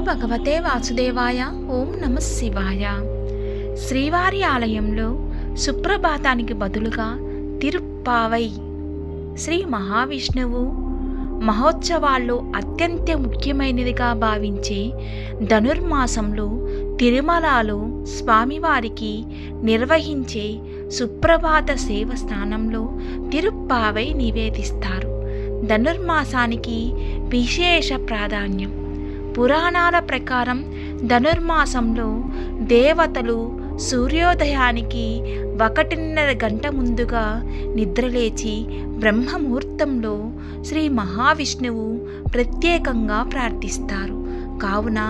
భగవతే వాసుదేవాయ. ఓం నమః శివాయ. శ్రీవారి ఆలయంలో సుప్రభాతానికి బదులుగా తిరుప్పావై శ్రీ మహావిష్ణువు మహోత్సవాల్లో అత్యంత ముఖ్యమైనదిగా భావించే ధనుర్మాసంలో తిరుమలలో స్వామివారికి నిర్వహించే సుప్రభాత సేవ స్థానంలో తిరుప్పావై నివేదిస్తారు. ధనుర్మాసానికి విశేష ప్రాధాన్యం. పురాణాల ప్రకారం ధనుర్మాసంలో దేవతలు సూర్యోదయానికి 1.5 గంట ముందుగా నిద్రలేచి బ్రహ్మముహూర్తంలో శ్రీ మహావిష్ణువు ప్రత్యేకంగా ప్రార్థిస్తారు. కావున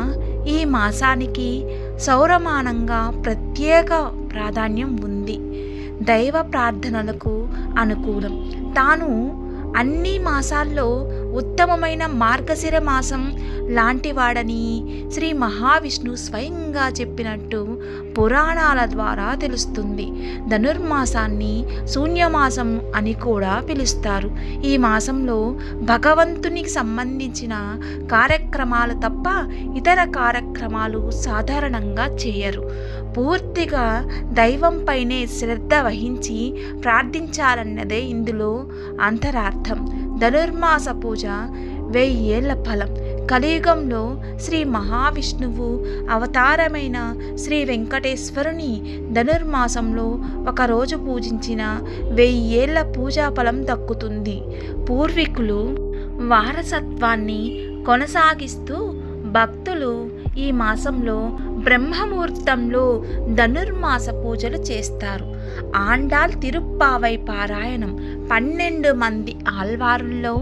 ఈ మాసానికి సౌరమానంగా ప్రత్యేక ప్రాధాన్యం ఉంది. దైవ ప్రార్థనలకు అనుకూలం. తాను అన్ని మాసాల్లో ఉత్తమమైన మార్గశిర మాసం లాంటివాడని శ్రీ మహావిష్ణువు స్వయంగా చెప్పినట్టు పురాణాల ద్వారా తెలుస్తుంది. ధనుర్మాసాన్ని శూన్యమాసం అని కూడా పిలుస్తారు. ఈ మాసంలో భగవంతునికి సంబంధించిన కార్యక్రమాలు తప్ప ఇతర కార్యక్రమాలు సాధారణంగా చేయరు. పూర్తిగా దైవంపైనే శ్రద్ధ వహించి ప్రార్థించాలన్నదే ఇందులో అంతరార్థం. ధనుర్మాస పూజ 1000 ఏళ్ల ఫలం. కలియుగంలో శ్రీ మహావిష్ణువు అవతారమైన శ్రీ వెంకటేశ్వరుని ధనుర్మాసంలో ఒకరోజు పూజించిన 1000 ఏళ్ల పూజా ఫలం దక్కుతుంది. పూర్వీకులు వారసత్వాన్ని కొనసాగిస్తూ భక్తులు ఈ మాసంలో బ్రహ్మముహూర్తంలో ధనుర్మాస పూజలు చేస్తారు. ఆండాళ్ తిరుప్పావై పారాయణం. 12 మంది ఆళ్వారుల్లో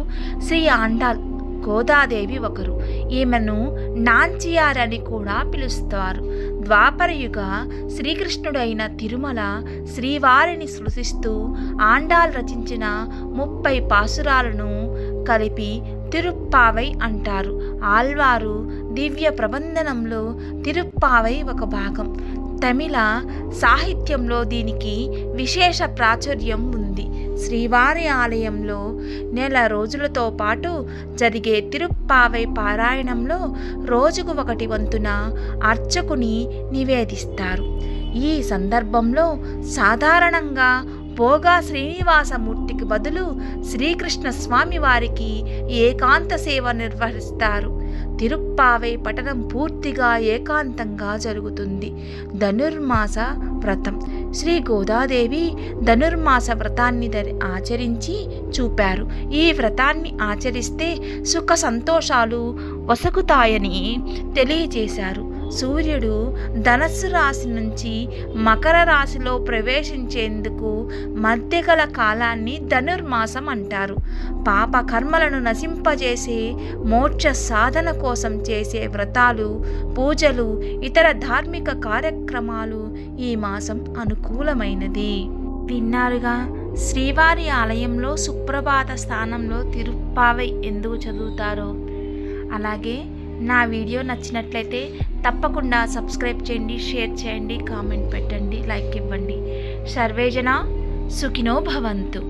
శ్రీ ఆండాళ్ గోదాదేవి ఒకరు. ఈమెను నాంచియార్ అని కూడా పిలుస్తారు. ద్వాపరయుగ శ్రీకృష్ణుడైన తిరుమల శ్రీవారిని సృష్టిస్తూ ఆండాళ్ రచించిన 30 పాసురాలను కలిపి తిరుప్పావై అంటారు. ఆళ్వారు దివ్య ప్రబంధనంలో తిరుప్పావై ఒక భాగం. తమిళ సాహిత్యంలో దీనికి విశేష ప్రాచుర్యం ఉంది. శ్రీవారి ఆలయంలో 1 రోజులతో పాటు జరిగే తిరుప్పావై పారాయణంలో రోజుకు 1 వంతున అర్చకుని నివేదిస్తారు. ఈ సందర్భంలో సాధారణంగా భోగా శ్రీనివాసమూర్తికి బదులు శ్రీకృష్ణ స్వామి వారికి ఏకాంత సేవ నిర్వహిస్తారు. తిరుప్పావై పఠనం పూర్తిగా ఏకాంతంగా జరుగుతుంది. ధనుర్మాస వ్రతం. శ్రీ గోదాదేవి ధనుర్మాస వ్రతాన్ని ఆచరించి చూపారు. ఈ వ్రతాన్ని ఆచరిస్తే సుఖ సంతోషాలు వసగుతాయని తెలియజేశారు. సూర్యుడు ధనస్సు రాశి నుంచి మకర రాశిలో ప్రవేశించేందుకు మధ్యగల కాలాన్ని ధనుర్మాసం అంటారు. పాప కర్మలను నశింపజేసే మోక్ష సాధన కోసం చేసే వ్రతాలు, పూజలు, ఇతర ధార్మిక కార్యక్రమాలు ఈ మాసం అనుకూలమైనది. విన్నారుగా, శ్రీవారి ఆలయంలో సుప్రభాత స్థానంలో తిరుప్పావై ఎందుకు చదువుతారో. అలాగే నా వీడియో నచ్చినట్లయితే తప్పకుండా సబ్స్క్రైబ్ చేయండి, షేర్ చేయండి, కామెంట్ పెట్టండి, లైక్ ఇవ్వండి. సర్వేజన సుఖినో భవంతు.